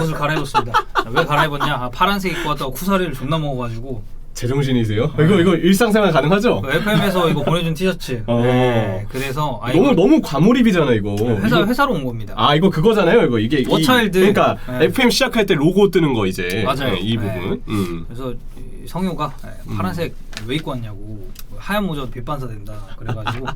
옷을 갈아입었습니다. 왜 갈아입었냐? 파란색 입고 왔다가 쿠사리를 존나 먹어가지고. 제정신이세요? 이거 일상생활 가능하죠? FM에서 이거 보내준 티셔츠. 네, 그래서 너무 과몰입이잖아 이거. 회사로 온 겁니다. 이거 그거잖아요. 이게 워차일드. 그러니까 FM 시작할 때 로고 뜨는 거 이제. 맞아요. 이 부분. 그래서 성효가 파란색 왜 입고 왔냐고, 하얀 모자 빛반사 된다 그래가지고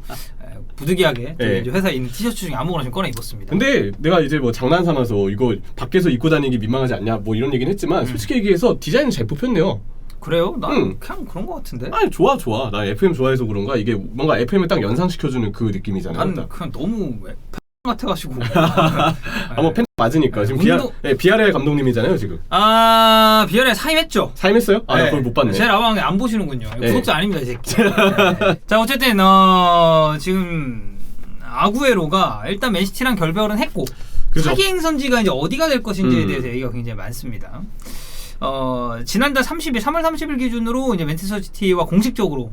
부득이하게 이제 회사에 있는 티셔츠 중에 아무거나 좀 꺼내 입었습니다. 근데 내가 이제 뭐 장난 삼아서 이거 밖에서 입고 다니기 민망하지 않냐 뭐 이런 얘기는 했지만 솔직히 얘기해서 디자인은 잘 뽑혔네요. 그래요? 난 그냥 그런 거 같은데? 아니 좋아. 나 FM 좋아해서 그런가? 이게 뭔가 FM을 딱 연상시켜주는 그 느낌이잖아요. 난 그냥 너무 같아가지고. 뭐 팬 맞으니까. 지금 BRL 감독님이잖아요 지금. BRL 사임했죠. 사임했어요? 나 그걸 못 봤네. 제 라방에 안 보시는군요. 구독자 아닙니다 이 새끼. 자 어쨌든 지금 아구에로가 일단 맨시티랑 결별은 했고, 차기 행선지가 이제 어디가 될 것인지에 대해서 얘기가 굉장히 많습니다. 지난달 3월 30일 기준으로 이제 맨체스터 시티와 공식적으로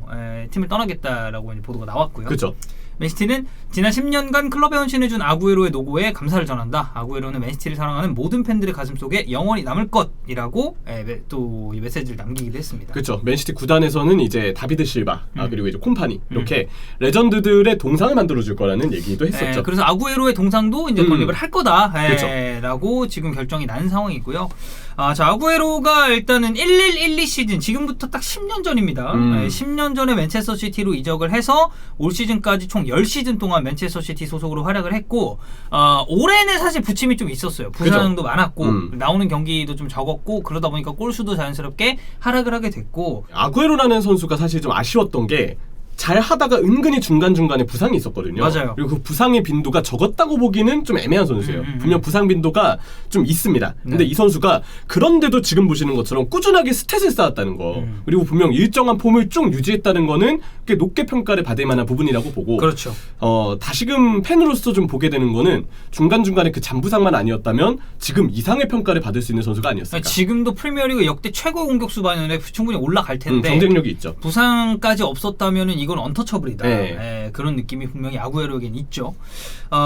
팀을 떠나겠다라고 이제 보도가 나왔고요. 그렇죠. 맨시티는 지난 10년간 클럽에 헌신해준 아구에로의 노고에 감사를 전한다. 아구에로는 맨시티를 사랑하는 모든 팬들의 가슴속에 영원히 남을 것이라고 또 이 메시지를 남기기도 했습니다. 그렇죠. 맨시티 구단에서는 이제 다비드 실바 그리고 이제 콤파니 이렇게 레전드들의 동상을 만들어줄 거라는 얘기도 했었죠. 그래서 아구에로의 동상도 이제 건립을 할 거다라고 그렇죠. 지금 결정이 난 상황이고요. 자, 아구에로가 일단은 11-12 시즌, 지금부터 딱 10년 전입니다. 10년 전에 맨체스터 시티로 이적을 해서 올 시즌까지 총 10시즌 동안 맨체스터 시티 소속으로 활약을 했고, 올해는 사실 부침이 좀 있었어요. 부상도 많았고 나오는 경기도 좀 적었고, 그러다 보니까 골수도 자연스럽게 하락을 하게 됐고. 아구에로라는 선수가 사실 좀 아쉬웠던 게 잘 하다가 은근히 중간중간에 부상이 있었거든요. 맞아요. 그리고 그 부상의 빈도가 적었다고 보기는 좀 애매한 선수예요. 분명 부상 빈도가 좀 있습니다. 근데 이 선수가 그런데도 지금 보시는 것처럼 꾸준하게 스탯을 쌓았다는 거, 그리고 분명 일정한 폼을 쭉 유지했다는 거는 꽤 높게 평가를 받을 만한 부분이라고 보고, 그렇죠. 다시금 팬으로서 좀 보게 되는 거는 중간중간에 그 잔부상만 아니었다면 지금 이상의 평가를 받을 수 있는 선수가 아니었을까. 지금도 프리미어리그 역대 최고 공격수 반열에 충분히 올라갈 텐데 경쟁력이 있죠. 부상까지 없었다면 이건 언터처블이다. 그런 느낌이 분명히 아구에로에겐 있죠.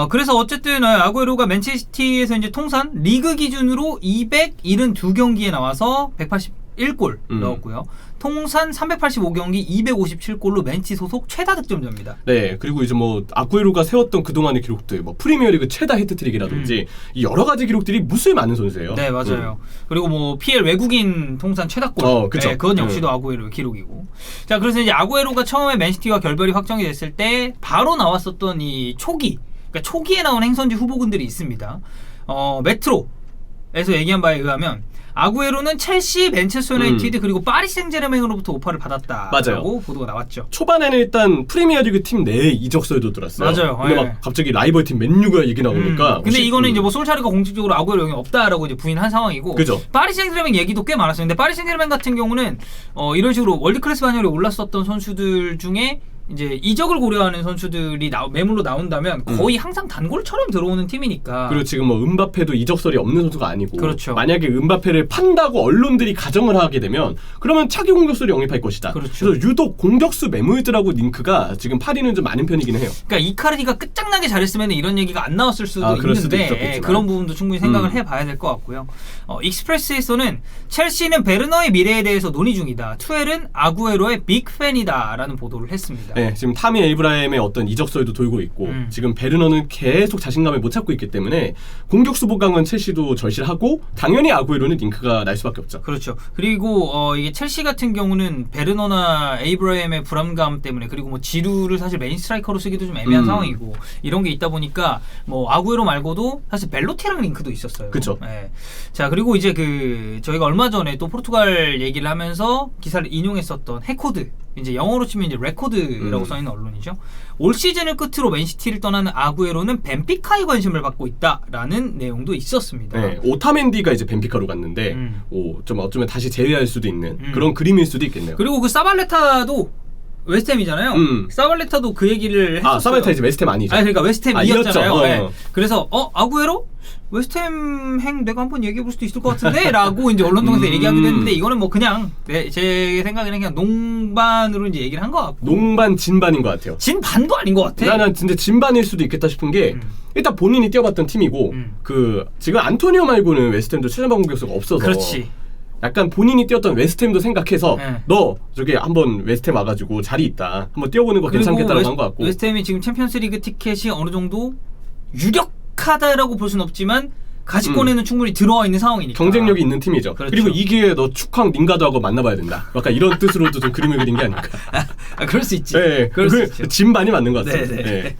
그래서 어쨌든 아구에로가 맨체스티에서 이제 통산 리그 기준으로 272경기에 나와서 181골 넣었고요. 통산 385경기 257골로 맨치 소속 최다 득점자입니다. 네, 그리고 이제 뭐 아구에로가 세웠던 그동안의 기록들, 뭐 프리미어리그 최다 헤트트릭이라든지 이 여러 가지 기록들이 무수히 많은 선수예요. 네, 맞아요. 그리고 뭐 PL 외국인 통산 최다골, 그쵸. 그건 역시도 아구에로의 기록이고. 자, 그래서 이제 아구에로가 처음에 맨시티와 결별이 확정이 됐을 때 바로 나왔었던 이 그러니까 초기에 나온 행선지 후보군들이 있습니다. 메트로에서 얘기한 바에 의하면 아구에로는 첼시, 맨체스터 유나이티드 그리고 파리 생제르맹으로부터 오퍼를 받았다라고 보도가 나왔죠. 초반에는 일단 프리미어리그 팀 내에 이적설도 들었어요. 맞아요. 근데 막 갑자기 라이벌 팀 맨유가 얘기 나오니까. 근데 이거는 이제 뭐 솔샤르가 공식적으로 아구에로 영이 없다라고 이제 부인한 상황이고. 그죠. 파리 생제르맹 얘기도 꽤 많았어요. 근데 파리 생제르맹 같은 경우는 이런 식으로 월드 클래스 반열에 올랐었던 선수들 중에 이제 이적을 고려하는 선수들이 매물로 나온다면 거의 항상 단골처럼 들어오는 팀이니까. 그리고 지금 뭐 은바페도 이적설이 없는 선수가 아니고. 그렇죠. 만약에 은바페를 판다고 언론들이 가정을 하게 되면 그러면 차기 공격수를 영입할 것이다. 그렇죠. 그래서 유독 공격수 매물들하고 링크가 지금 파리는 좀 많은 편이긴 해요. 그러니까 이카르디가 끝장나게 잘했으면 이런 얘기가 안 나왔을 수도 있는데 그런 부분도 충분히 생각을 해봐야 될 것 같고요. 익스프레스에서는 첼시는 베르너의 미래에 대해서 논의 중이다. 투엘은 아구에로의 빅팬이다라는 보도를 했습니다. 네, 지금 타미 에이브라임의 어떤 이적설도 돌고 있고 지금 베르너는 계속 자신감을 못 찾고 있기 때문에 공격수 보강은 첼시도 절실하고 당연히 아구에로는 링크가 날 수밖에 없죠. 그렇죠. 그리고 이게 첼시 같은 경우는 베르너나 에이브라임의 불안감 때문에, 그리고 뭐 지루를 사실 메인 스트라이커로 쓰기도 좀 애매한 상황이고 이런 게 있다 보니까 뭐 아구에로 말고도 사실 벨로티랑 링크도 있었어요. 그렇죠. 네. 자, 그리고 이제 저희가 얼마 전에 또 포르투갈 얘기를 하면서 기사를 인용했었던 해코드, 이제 영어로 치면 이제 레코드라고 써있는 언론이죠. 올 시즌을 끝으로 맨시티를 떠나는 아구에로는 벤피카에 관심을 받고 있다라는 내용도 있었습니다. 네, 오타멘디가 이제 벤피카로 갔는데 좀 어쩌면 다시 재회할 수도 있는 그런 그림일 수도 있겠네요. 그리고 그 사발레타도 웨스트햄이잖아요. 사발레타도 그 얘기를 했었어요. 사발레타 이제 웨스트햄 아니죠? 그러니까 웨스트햄이었잖아요. 네. 이었죠. 그래서 아구에로? 웨스트햄 행 내가 한번 얘기해 볼 수도 있을 것 같은데 라고 이제 언론 통해서 얘기하기도 했는데 이거는 뭐 그냥 제 생각에는 그냥 농반으로 이제 얘기를 한 것 같고 농반 진반인 것 같아요. 진반도 아닌 것 같아. 나는 진짜 진반일 수도 있겠다 싶은 게 일단 본인이 뛰어봤던 팀이고 그 지금 안토니오 말고는 웨스트햄도 최전방 공격수가 없어서 그렇지. 약간 본인이 뛰었던 웨스트햄도 생각해서 네. 너 저기 한번 웨스트햄 와가지고 자리 있다 한번 뛰어보는 거 괜찮겠다라고 한 것 같고 웨스트햄이 지금 챔피언스리그 티켓이 어느 정도 유력하다라고 볼 수는 없지만 가시권에는 충분히 들어와 있는 상황이니까 경쟁력이 있는 팀이죠. 그렇죠. 그리고 이 기회에 너 축항 닌가드하고 만나봐야 된다. 약간 이런 뜻으로도 좀 그림을 그린 게 아닐까. 그럴 수 있지. 네, 그럴 수 있죠. 진반이 맞는 것 같아요. 네네. 네.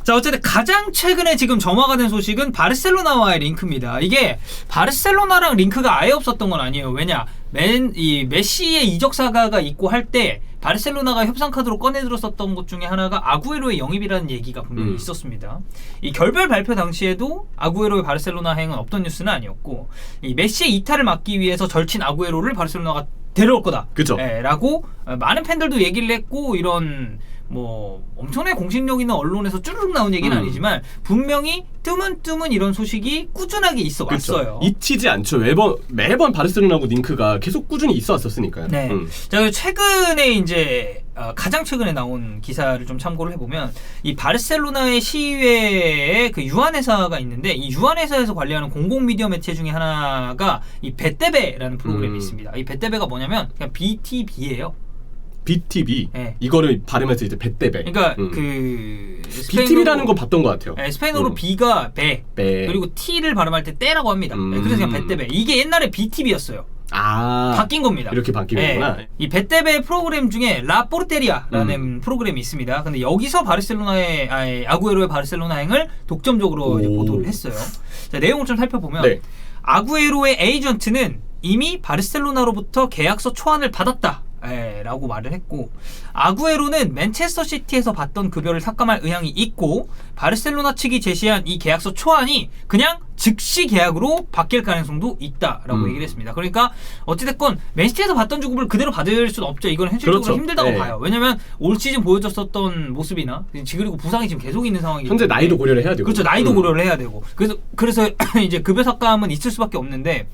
자, 어쨌든 가장 최근에 지금 점화가 된 소식은 바르셀로나와의 링크입니다. 이게 바르셀로나랑 링크가 아예 없었던 건 아니에요. 왜냐? 이 메시의 이적 사가가 있고 할 때 바르셀로나가 협상 카드로 꺼내들었었던 것 중에 하나가 아구에로의 영입이라는 얘기가 분명히 있었습니다. 이 결별 발표 당시에도 아구에로의 바르셀로나 행은 없던 뉴스는 아니었고 이 메시의 이탈을 막기 위해서 절친 아구에로를 바르셀로나가 데려올 거다. 그죠. 라고 많은 팬들도 얘기를 했고 이런 뭐 엄청나게 공신력 있는 언론에서 쭈르륵 나온 얘기는 아니지만 분명히 뜨문뜨문 이런 소식이 꾸준하게 있어 왔어요. 잊히지 않죠. 매번 바르셀로나하고 링크가 계속 꾸준히 있어 왔었으니까요. 네. 자, 그리고 최근에 이제 가장 최근에 나온 기사를 좀 참고를 해보면 이 바르셀로나의 시외에 그 유한회사가 있는데 이 유한회사에서 관리하는 공공 미디어 매체 중에 하나가 이 베테베라는 프로그램이 있습니다. 이 베테베가 뭐냐면 그냥 BTB예요. BTB. 네. 이거를 발음해서 이제 뱃대배. 그러니까 그 BTB라는 건 봤던 것 같아요. 네, 스페인어로 B가 배, 그리고 T를 발음할 때 떼라고 합니다. 네, 그래서 그냥 베테베. 이게 옛날에 BTB였어요. 바뀐 겁니다. 이렇게 바뀌는구나. 네. 이 베테베 프로그램 중에 라 포르테리아라는 프로그램이 있습니다. 근데 여기서 바르셀로나의 아구에로의 바르셀로나 행을 독점적으로 이제 보도를 했어요. 자, 내용을 좀 살펴보면 네. 아구에로의 에이전트는 이미 바르셀로나로부터 계약서 초안을 받았다. 라고 말을 했고 아구에로는 맨체스터 시티에서 받던 급여를 삭감할 의향이 있고 바르셀로나 측이 제시한 이 계약서 초안이 그냥 즉시 계약으로 바뀔 가능성도 있다라고 얘기를 했습니다. 그러니까 어찌됐건 맨시티에서 받던 주급을 그대로 받을 수는 없죠. 이건 현실적으로 그렇죠. 힘들다고 네. 봐요. 왜냐면 올 시즌 보여줬었던 모습이나 그리고 부상이 지금 계속 있는 상황이기 현재 때문에 나이도 고려를 해야 되고 그렇죠. 나이도 고려를 해야 되고 그래서 이제 급여 삭감은 있을 수밖에 없는데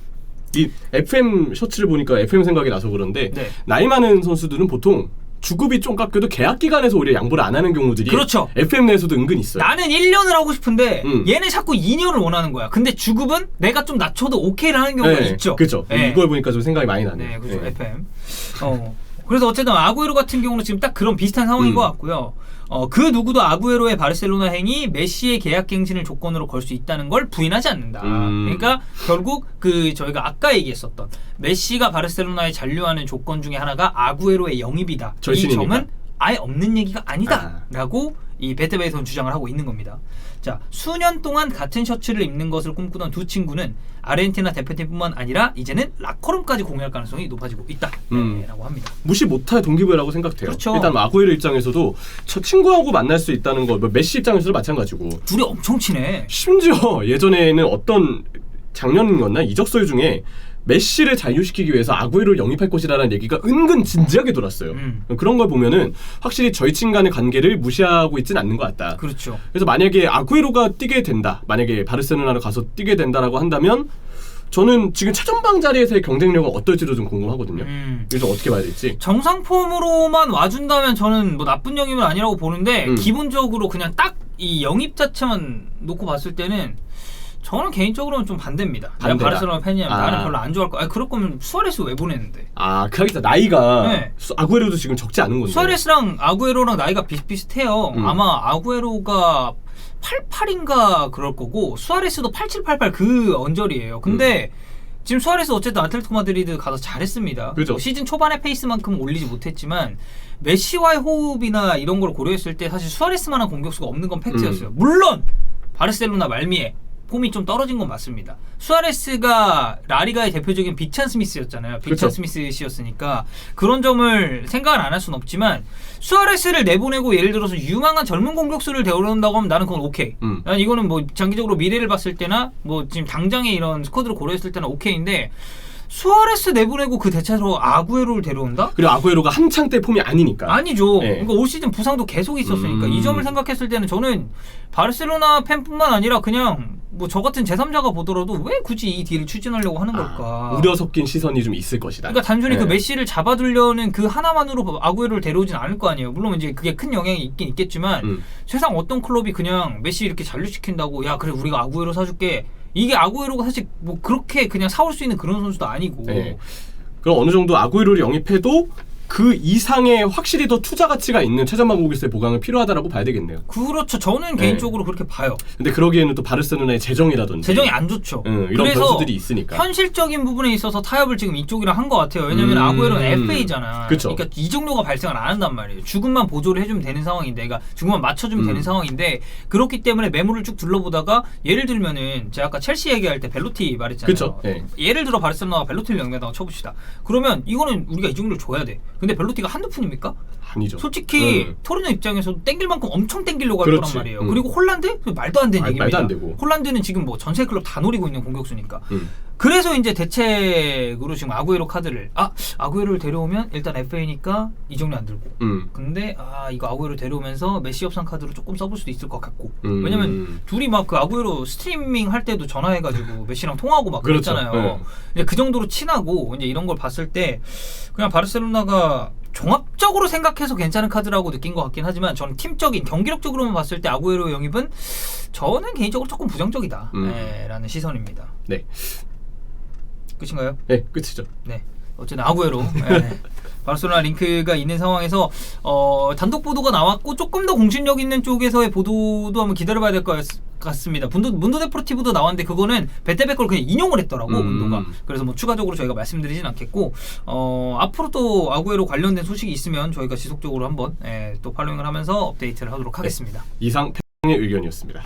이 FM 셔츠를 보니까 FM 생각이 나서 그런데 네. 나이 많은 선수들은 보통 주급이 좀 깎여도 계약 기간에서 오히려 양보를 안 하는 경우들이 그렇죠. FM 내에서도 은근 있어요. 나는 1년을 하고 싶은데 얘는 자꾸 2년을 원하는 거야. 근데 주급은 내가 좀 낮춰도 오케이를 하는 경우가 있죠. 그렇죠. 네. 이걸 보니까 좀 생각이 많이 나네요. 네, 그렇죠. FM. 그래서 어쨌든 아구에로 같은 경우는 지금 딱 그런 비슷한 상황인 것 같고요. 그 누구도 아구에로의 바르셀로나 행이 메시의 계약 갱신을 조건으로 걸 수 있다는 걸 부인하지 않는다. 그러니까 결국 그 저희가 아까 얘기했었던 메시가 바르셀로나에 잔류하는 조건 중에 하나가 아구에로의 영입이다. 절친이니까. 이 점은 아예 없는 얘기가 아니다라고 이 베테베에서는 주장을 하고 있는 겁니다. 자, 수년 동안 같은 셔츠를 입는 것을 꿈꾸던 두 친구는 아르헨티나 대표팀뿐만 아니라 이제는 라커룸까지 공유할 가능성이 높아지고 있다라고 합니다. 무시 못할 동기부여라고 생각돼요. 그렇죠. 일단 아구에로 입장에서도 저 친구하고 만날 수 있다는 거 메시 입장에서도 마찬가지고 둘이 엄청 친해. 심지어 예전에는 어떤 작년이었나 이적 소유 중에 메시를 잔류시키기 위해서 아구에로를 영입할 것이라는 얘기가 은근 진지하게 돌았어요. 그런 걸 보면은 확실히 절친 간의 관계를 무시하고 있지는 않는 것 같다. 그렇죠. 그래서 만약에 아구에로가 뛰게 된다, 만약에 바르셀로나로 가서 뛰게 된다라고 한다면 저는 지금 최전방 자리에서의 경쟁력은 어떨지도 좀 궁금하거든요. 그래서 어떻게 봐야 될지. 정상 폼으로만 와준다면 저는 뭐 나쁜 영입은 아니라고 보는데 기본적으로 그냥 딱 이 영입 자체만 놓고 봤을 때는 저는 개인적으로는 좀 반대입니다. 내가 반대다. 바르셀로나 팬이라면 나는 별로 안 좋아할 거야. 그럴 거면 수아레스 왜 보냈는데? 그러니까 나이가 네. 아구에로도 지금 적지 않은 건데. 수아레스랑 아구에로랑 나이가 비슷비슷해요. 아마 아구에로가 88인가 그럴 거고 수아레스도 8788 그 언저리예요. 근데 지금 수아레스 어쨌든 아틀레티코 마드리드 가서 잘했습니다. 그죠. 시즌 초반의 페이스만큼 올리지 못했지만 메시와의 호흡이나 이런 걸 고려했을 때 사실 수아레스만한 공격수가 없는 건 팩트였어요. 물론 바르셀로나 말미에 폼이 좀 떨어진 건 맞습니다. 수아레스가 라리가의 대표적인 빅찬 스미스였잖아요. 빅찬 그쵸. 스미스 씨였으니까 그런 점을 생각을 안 할 수는 없지만 수아레스를 내보내고 예를 들어서 유망한 젊은 공격수를 데려온다고 하면 나는 그건 오케이. 난 이거는 뭐 장기적으로 미래를 봤을 때나 뭐 지금 당장의 이런 스쿼드를 고려했을 때는 오케이인데 수아레스 내보내고 그 대체로 아구에로를 데려온다? 그리고 아구에로가 한창 때 폼이 아니니까. 아니죠. 네. 그러니까 올 시즌 부상도 계속 있었으니까 이 점을 생각했을 때는 저는 바르셀로나 팬뿐만 아니라 그냥 뭐 저 같은 제3자가 보더라도 왜 굳이 이 딜을 추진하려고 하는 걸까? 우려 섞인 시선이 좀 있을 것이다. 그러니까 단순히 네. 그 메시를 잡아두려는 그 하나만으로 아구에로를 데려오진 않을 거 아니에요. 물론 이제 그게 큰 영향이 있긴 있겠지만 세상 어떤 클럽이 그냥 메시 이렇게 잔류시킨다고 야 그래 우리가 아구에로 사줄게. 이게 아구에로가 사실 뭐 그렇게 그냥 사올 수 있는 그런 선수도 아니고. 네. 그럼 어느 정도 아구에로를 영입해도 그 이상의 확실히 더 투자 가치가 있는 최전방 공격수의 보강은 필요하다라고 봐야 되겠네요. 그렇죠. 저는 네. 개인적으로 그렇게 봐요. 근데 그러기에는 또 바르셀로나의 재정이라든지 재정이 안 좋죠. 이런 그래서 변수들이 있으니까. 현실적인 부분에 있어서 타협을 지금 이쪽이랑 한 것 같아요. 왜냐면 아구에로는 FA잖아. 그쵸. 그러니까 이적료가 발생을 안 한단 말이에요. 주금만 보조를 해주면 되는 상황인데, 그러니까 주금만 맞춰주면 되는 상황인데 그렇기 때문에 매물을 쭉 둘러보다가 예를 들면은 제가 아까 첼시 얘기할 때 벨로티 말했잖아요. 그쵸. 네. 예를 들어 바르셀로나가 벨로티를 영입한다고 쳐봅시다. 그러면 이거는 우리가 이적료를 줘야 돼. 근데 벨로티가 한두 푼입니까? 아니죠. 솔직히 토리노 입장에서도 땡길 만큼 엄청 땡기려고 할 그렇지. 거란 말이에요. 그리고 홀란드? 말도 안 되는 얘기입니다. 말도 안 되고. 홀란드는 지금 뭐 전세 클럽 다 노리고 있는 공격수니까. 그래서 이제 대책으로 지금 아구에로 카드를 아구에로를 데려오면 일단 FA니까 이적료 안 들고. 근데 이거 아구에로 데려오면서 메시 협상 카드로 조금 써볼 수도 있을 것 같고. 왜냐면 둘이 막 그 아구에로 스트리밍 할 때도 전화해가지고 메시랑 통화하고 막 그렇죠. 그랬잖아요. 이제 그 정도로 친하고 이제 이런 걸 봤을 때 그냥 바르셀로나가 종합적으로 생각해서 괜찮은 카드라고 느낀 것 같긴 하지만 저는 팀적인 경기력적으로만 봤을 때 아구에로 영입은 저는 개인적으로 조금 부정적이다 라는 시선입니다. 네. 끝인가요? 네, 끝이죠. 네. 어쨌든 아구에로 바르셀로나 링크가 있는 상황에서 단독 보도가 나왔고 조금 더 공신력 있는 쪽에서의 보도도 한번 기다려봐야 될 것 같습니다. 문도 데포티브도 나왔는데 그거는 베테베 걸 그냥 인용을 했더라고 문도가. 그래서 뭐 추가적으로 저희가 말씀드리진 않겠고 앞으로 또 아구에로 관련된 소식이 있으면 저희가 지속적으로 한번 또 팔로잉을 하면서 업데이트를 하도록 하겠습니다. 이상 팬의 의견이었습니다.